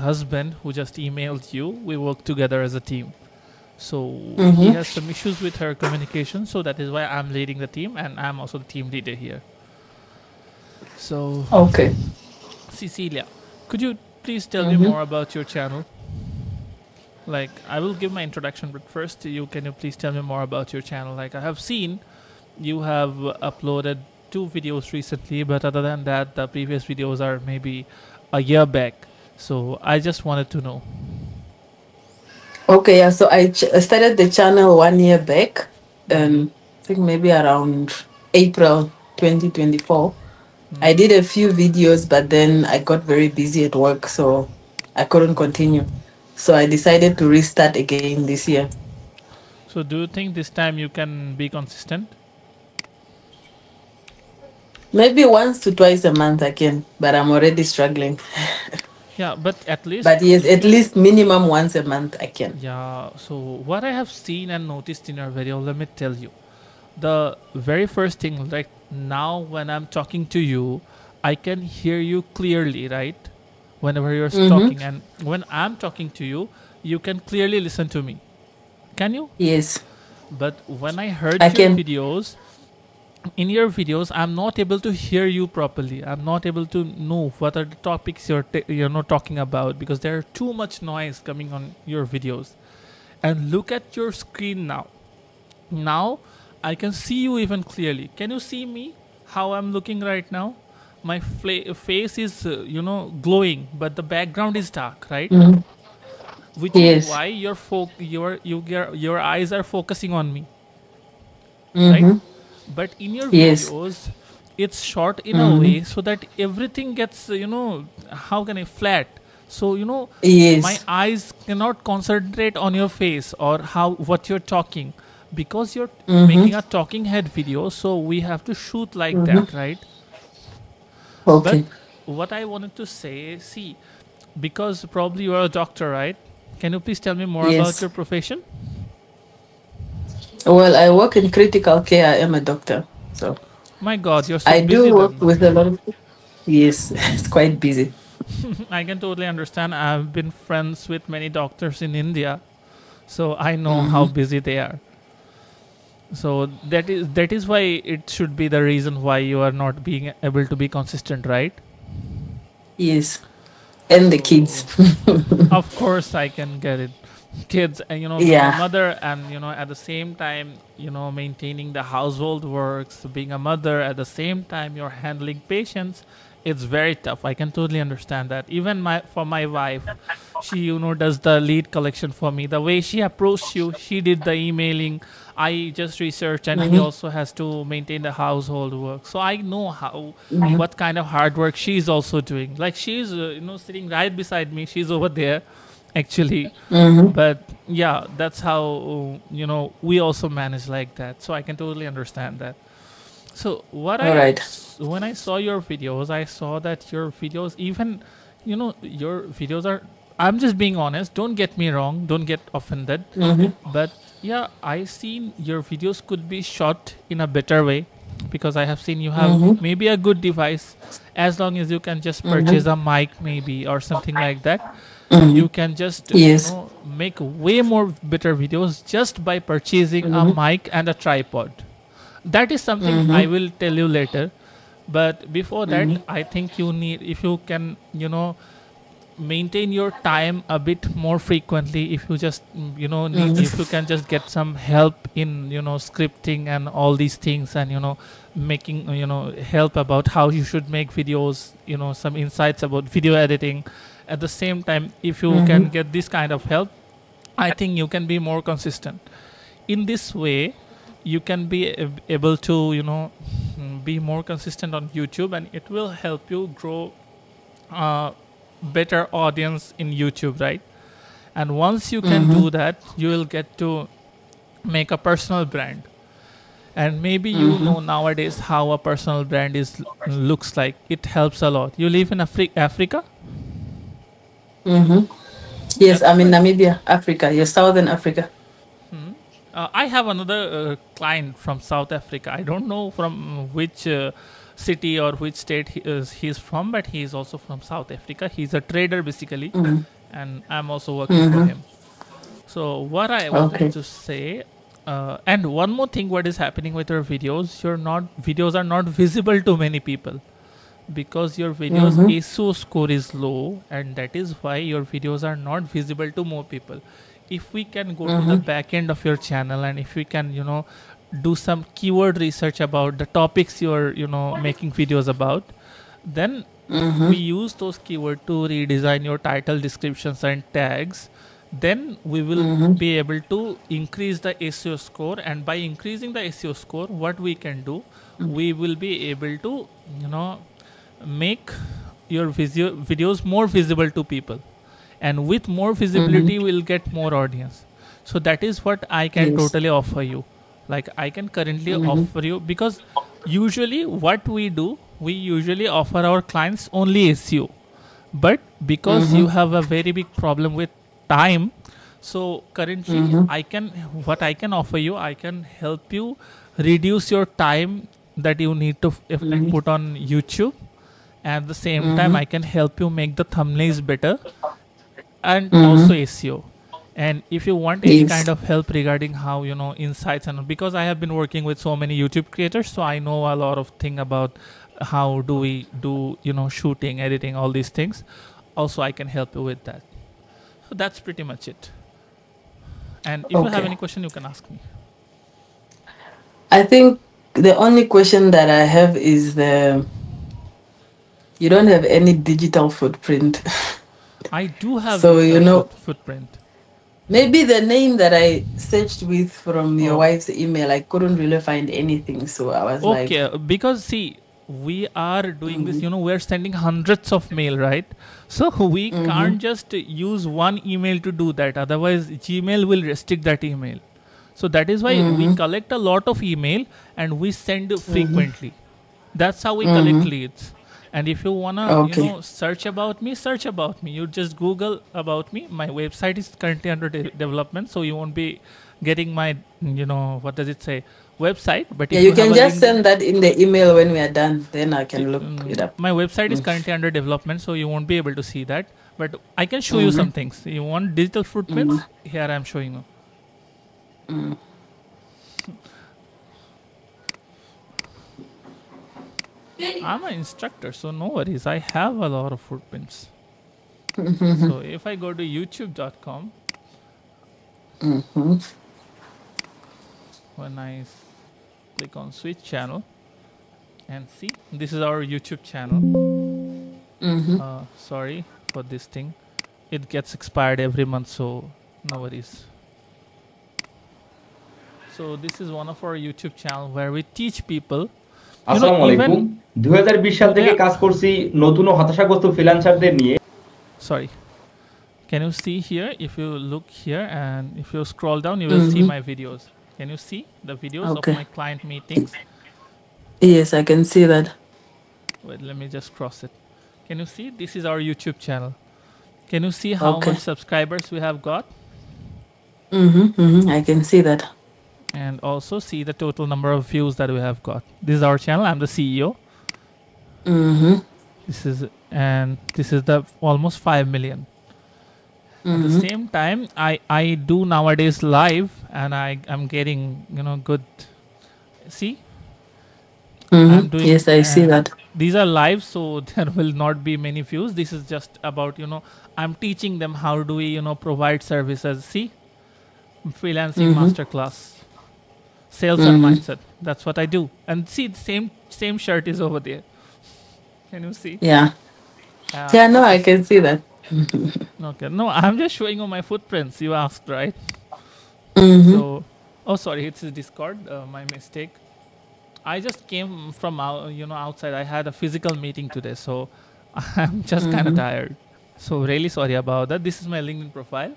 husband who just emailed you, we work together as a team. So he Mm-hmm. has some issues with her communication, so that is why I'm leading the team and I'm also the team leader here. So, Okay. Cecilia, could you please tell me Mm-hmm. more about your channel? Like, I will give my introduction, but first, you please tell me more about your channel? Like, I have seen you have uploaded 2 videos recently, but other than that, the previous videos are maybe a year back. So I just wanted to know. Okay, yeah. So I started the channel 1 year back. Mm-hmm. I think maybe around April 2024. I Mm-hmm. did a few videos, but then I got very busy at work, so I couldn't continue. So I decided to restart again this year. So do you think this time you can be consistent? Maybe once to twice a month I can, but I'm already struggling. Yeah, but at least But yes, at least minimum once a month I can. yeah. So what I have seen and noticed in your video, let me tell you. The very first thing, like now when I'm talking to you, I can hear you clearly, right? Whenever you're Mm-hmm. talking, and when I'm talking to you, you can clearly listen to me. Can you? Yes, But when I I heard your can. videos, in your videos, I'm not able to hear you properly. I'm not able to know what are the topics you're not talking about because there are too much noise coming on your videos. And look at your screen now. Now I can see you even clearly. Can you see me? How I'm looking right now? My face is glowing, but the background is dark, right? Mhm. Which is Yes. why your eyes are focusing on me, right? Mm-hmm. But in your Yes. videos, it's short in a Mm-hmm. way so that everything gets how can I flat. So my Yes. eyes cannot concentrate on your face or how what you're talking because you're Mm-hmm. making a talking head video, so we have to shoot like Mm-hmm. that, right? But Okay. what I wanted to say, see, because probably you are a doctor, right? Can you please tell me more about Yes. your profession? Well, I work in critical care. I am a doctor. So My god, you're so I do busy work then. with a lot of, yes, it's quite busy. I can totally understand. I've been friends with many doctors in India, so I know how Mm-hmm. busy they are. So that is why it should be the reason why you are not being able to be consistent, right? Yes. And the kids. So of course I can get it. Kids, and being a Yeah. mother, and at the same time, maintaining the household works, being a mother at the same time you're handling patients, it's very tough. I can totally understand that. Even my wife, she does the lead collection for me. The way she approached you, she did the emailing, I just researched, and he Mm-hmm. also has to maintain the household work. So I know how Mm-hmm. what kind of hard work she's also doing. Like she's sitting right beside me, she's over there actually. Mm-hmm. But yeah, that's how we also manage like that, so I can totally understand that. So All right. when I saw your videos, I saw that your videos, even your videos are, I'm just being honest, don't get me wrong, don't get offended, Mm-hmm. but yeah, I seen your videos could be shot in a better way, because I have seen you have Mm-hmm. maybe a good device. As long as you can just Mm-hmm. purchase a mic maybe or something like that, Mm-hmm. you can just Yes. make way more better videos just by purchasing a Mm-hmm. mic and a tripod. That is something I Mm-hmm. will tell you later. But before that, Mm-hmm. I think you need, if you can maintain your time a bit more frequently, if you just if you Mm-hmm. can just get some help in scripting and all these things, and making help about how you should make videos, some insights about video editing. At the same time, if you can Mm-hmm. get this kind of help, I think you can be more consistent. In this way, you can be able to be more consistent on YouTube, and it will help you grow a better audience in YouTube, right? And once you can Mm-hmm. do that, you will get to make a personal brand. And maybe Mm-hmm. nowadays how a personal brand is looks like. It helps a lot. You live in Africa? Mm-hmm. Yes, That's I'm in quite. Namibia, Africa. Yes, Southern Africa. I have another client from South Africa. I don't know from which city or which state he's from, but he is also from South Africa. He's a trader basically, and I'm also working for him. So what I wanted Okay. to say, and one more thing, what is happening with your videos? Videos are not visible to many people because your videos SEO score is low, and that is why your videos are not visible to more people. If we can go to the back end of your channel, and if we can, do some keyword research about the topics you're, making videos about, then we use those keywords to redesign your title, descriptions, and tags. Then we will be able to increase the SEO score, and by increasing the SEO score, what we can do, we will be able to, make your videos more visible to people, and with more visibility we'll get more audience. So that is what I can Yes. totally offer you. Like I can currently offer you, because usually what we do, we usually offer our clients only SEO, but because you have a very big problem with time, so currently what I can offer you, I can help you reduce your time that you need to put on YouTube. At the same time, I can help you make the thumbnails better, and also SEO. And if you want any Yes. kind of help regarding how, insights, and because I have been working with so many YouTube creators, so I know a lot of thing about how do we do, shooting, editing, all these things. Also, I can help you with that. So that's pretty much it. And if you have Okay. any question, you can ask me. I think the only question that I have is you don't have any digital footprint. I do have So, digital footprint. maybe the name that I searched with from your Oh, wife's email, I couldn't really find anything. So I was like, okay, because see, we are doing this, we're sending hundreds of mail, right? So we can't just use one email to do that. Otherwise, Gmail will restrict that email. So that is why we collect a lot of email and we send frequently. That's how we collect leads. And if you wanna, okay. search about me, search about me. You just Google about me. My website is currently under development, so you won't be getting my, what does it say, website. But Yeah, if you you have can a just LinkedIn, send that in the email when we are done. Then I can look it up. my website is currently under development, so you won't be able to see that. But I can show you some things. You want digital footprints? Here I am showing you. I'm an instructor, so no worries. I have a lot of footprints. So if I go to youtube.com, when I click on switch channel, and see, this is our YouTube channel. Sorry for this thing. It gets expired every month, so no worries. So this is one of our YouTube channel where we teach people. আসসালামু আলাইকুম 2020 সাল থেকে কাজ করছি নতুন ও হতাশাগ্রস্ত ফ্রিল্যান্সারদের নিয়ে Sorry, can you see here? If you look here and if you scroll down, you will see my videos. Can you see the videos of my client meetings? Yes, I can see that. Wait, let me just cross it. Can you see? This is our YouTube channel. Can you see how much subscribers we have got? I can see that. And also see the total number of views that we have got. This is our channel. I'm the CEO. This is the almost 5 million. At the same time, I do nowadays live, and I'm getting good. See, I'm doing. Yes, I see that. These are live, so there will not be many views. This is just about I'm teaching them how do we provide services. See, freelancing masterclass, sales and mindset. That's what I do. And see, the same shirt is over there. Can you see? Yeah. Yeah, no, I can see that. Okay, no, I'm just showing you my footprints. You asked, right? So, oh, sorry, it's Discord. My mistake. I just came from outside. I had a physical meeting today, so I'm just kind of tired. So really sorry about that. This is my LinkedIn profile.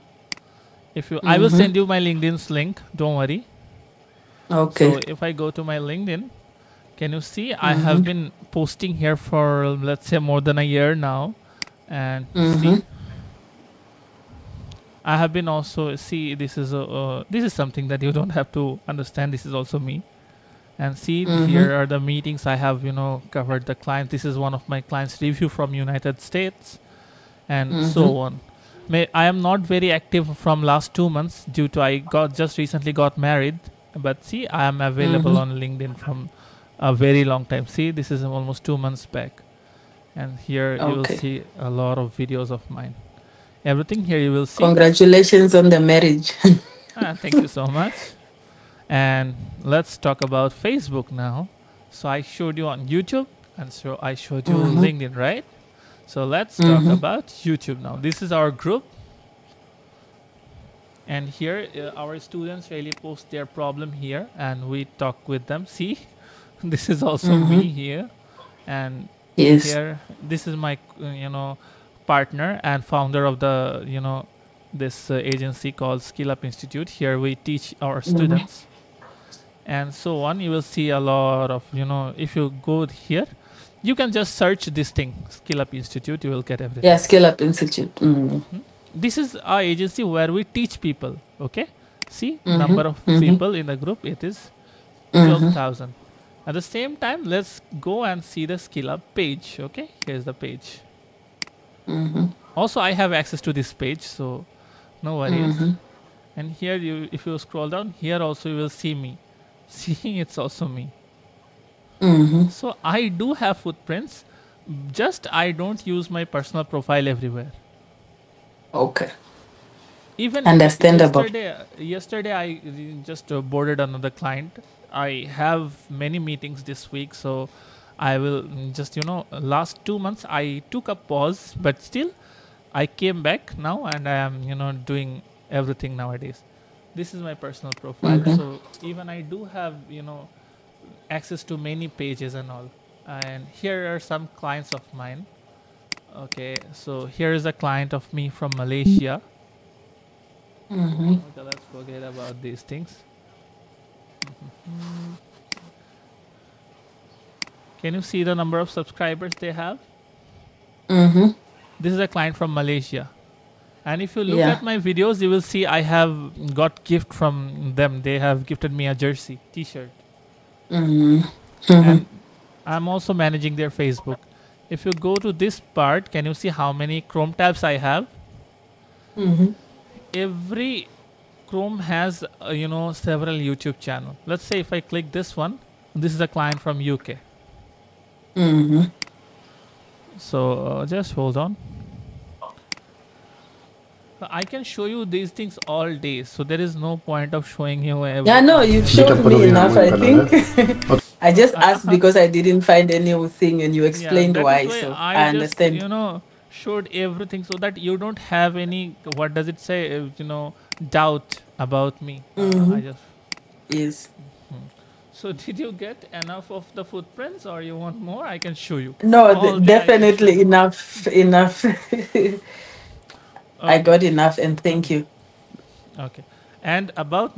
I will send you my LinkedIn's link. Don't worry. Okay. So if I go to my LinkedIn, can you see I have been posting here for, let's say, more than a year now, and see, I have been also, see, this is something that you don't have to understand. This is also me. And see, Mm-hmm. here are the meetings I have, covered the client. This is one of my clients' review from United States, and Mm-hmm. so on. I am not very active from last 2 months due to I got just recently got married. But see, I am available Mm-hmm. on LinkedIn from a very long time. See, this is almost 2 months back, and here you will Okay. see a lot of videos of mine. Everything here you will see. Congratulations on the marriage. Thank you so much. And let's talk about Facebook now. So I showed you on YouTube, and so I showed you Mm-hmm. LinkedIn, right? So let's talk Mm-hmm. about YouTube now. This is our group, and here our students really post their problem here, and we talk with them. See, this is also Mm-hmm. me here, and Yes. here this is my partner and founder of the this agency called Skillup Institute. Here we teach our Mm-hmm. students and so on. You will see a lot of if you go here, you can just search this thing, Skillup Institute. You will get Yeah, everything. Skillup Institute. Mm-hmm. This is our agency where we teach people. Okay, see Mm-hmm. number of Mm-hmm. people in the group. It is Mm-hmm. 12,000. At the same time, let's go and see the Skillup page. Okay, here's the page. Mm-hmm. Also, I have access to this page, so no worries. Mm-hmm. And here, if you scroll down, here also you will see me. See, it's also me. Mm-hmm. So I do have footprints, just I don't use my personal profile everywhere. Okay. Even Understandable. yesterday I just boarded another client. I have many meetings this week, so I will just last 2 months I took a pause, but still I came back now and I am doing everything nowadays. This is my personal profile, Mm-hmm. so even I do have access to many pages and all. And here are some clients of mine. Okay, so here is a client of me from Malaysia. Mm-hmm. Okay, let's forget about these things. Can you see the number of subscribers they have? Mm-hmm. This is a client from Malaysia. And if you look Yeah. at my videos, you will see I have got gift from them. They have gifted me a jersey, t-shirt. Mm-hmm. Mm-hmm. And I'm also managing their Facebook. If you go to this part, can you see how many Chrome tabs I have? Mm-hmm. Every Chrome has several YouTube channel. Let's say if I click this one, this is a client from UK. Mm-hmm. So just hold on. I can show you these things all day, so there is no point of showing you Yeah, no, everything. you've shown me enough, I think. I just asked because I didn't find anything and you Yeah, explained that is why, why so I I just understand. showed everything so that you don't have any what does it say doubt about me. I Mm-hmm. just Yes. so did you get enough of the footprints or you want more? I can show you No, all day. I can show definitely you. enough. Enough. I Okay, got enough, and thank you. okay. And about